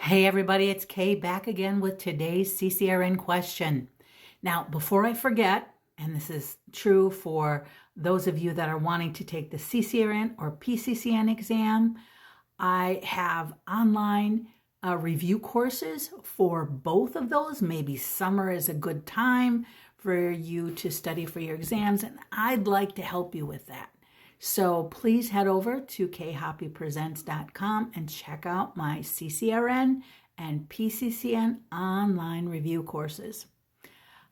Hey everybody, it's Kay back again with today's CCRN question. Now, before I forget, and this is true for those of you that are wanting to take the CCRN or PCCN exam, I have online review courses for both of those. Maybe summer is a good time for you to study for your exams, and I'd like to help you with that. So please head over to khoppypresents.com and check out my CCRN and PCCN online review courses.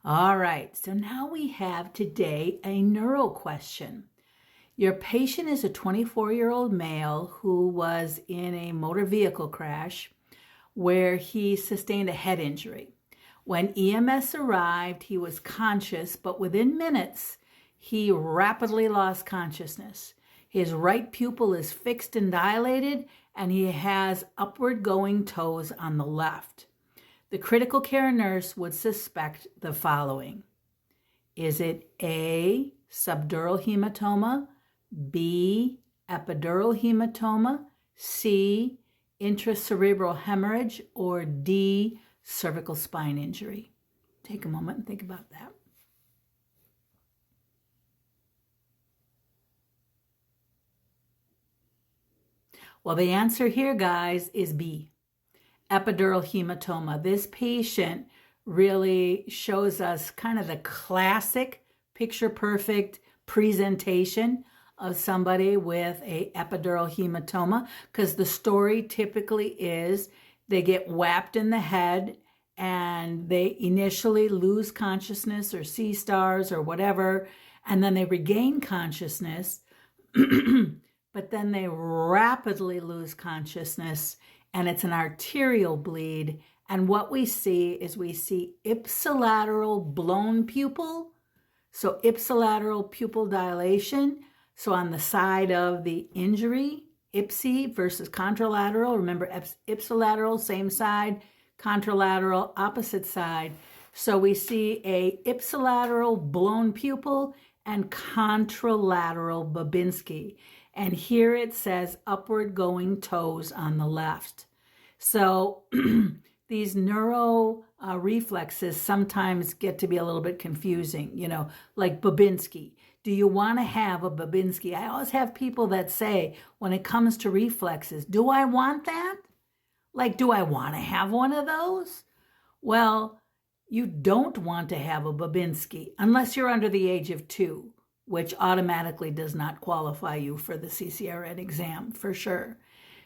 All right, so now we have today a neuro question. Your patient is a 24-year-old male who was in a motor vehicle crash where he sustained a head injury. When EMS arrived, he was conscious, but within minutes, he rapidly lost consciousness. His right pupil is fixed and dilated, and he has upward going toes on the left. The critical care nurse would suspect the following. Is it A, subdural hematoma, B, epidural hematoma, C, intracerebral hemorrhage, or D, cervical spine injury? Take a moment and think about that. Well, the answer here, guys, is B, epidural hematoma. This patient really shows us kind of the classic picture-perfect presentation of somebody with a epidural hematoma, because the story typically is they get whapped in the head and they initially lose consciousness or see stars or whatever, and then they regain consciousness, but then they rapidly lose consciousness, and it's an arterial bleed. And what we see is we see ipsilateral blown pupil, so ipsilateral pupil dilation. So on the side of the injury, ipsi versus contralateral. Remember, ipsilateral, same side, contralateral, opposite side. So we see a ipsilateral blown pupil and contralateral Babinski. And here it says upward going toes on the left. So these neuro reflexes sometimes get to be a little bit confusing, like Babinski. Do you want to have a Babinski? I always have people that say, when it comes to reflexes, do I want that? Like, do I want to have one of those? Well, you don't want to have a Babinski unless you're under the age of 2, which automatically does not qualify you for the CCRN exam for sure.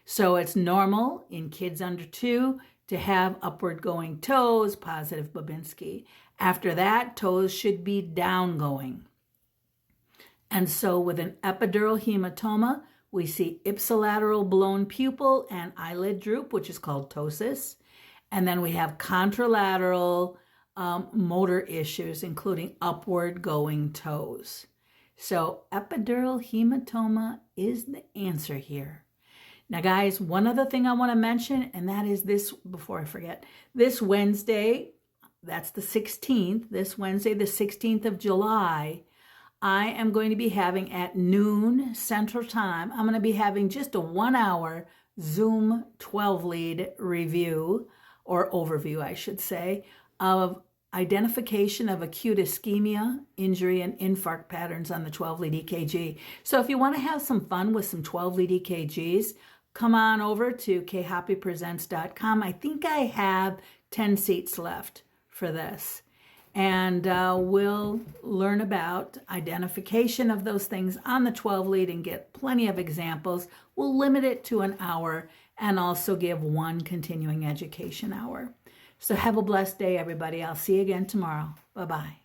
So it's normal in kids under 2 to have upward going toes, positive Babinski. After that, toes should be down going. And so with an epidural hematoma, we see ipsilateral blown pupil and eyelid droop, which is called ptosis. And then we have contralateral motor issues, including upward going toes. So epidural hematoma is the answer here. Now, guys, one other thing I want to mention, and that is this, before I forget, this Wednesday, that's the 16th, this Wednesday, the 16th of July, I am going to be having at noon Central Time, I'm going to be having just a 1-hour Zoom 12-lead review, or overview, I should say, of identification of acute ischemia, injury, and infarct patterns on the 12-lead EKG. So if you want to have some fun with some 12-lead EKGs, come on over to khoppypresents.com. I think I have 10 seats left for this. And we'll learn about identification of those things on the 12-lead and get plenty of examples. We'll limit it to an hour and also give one continuing education hour. So have a blessed day, everybody. I'll see you again tomorrow. Bye-bye.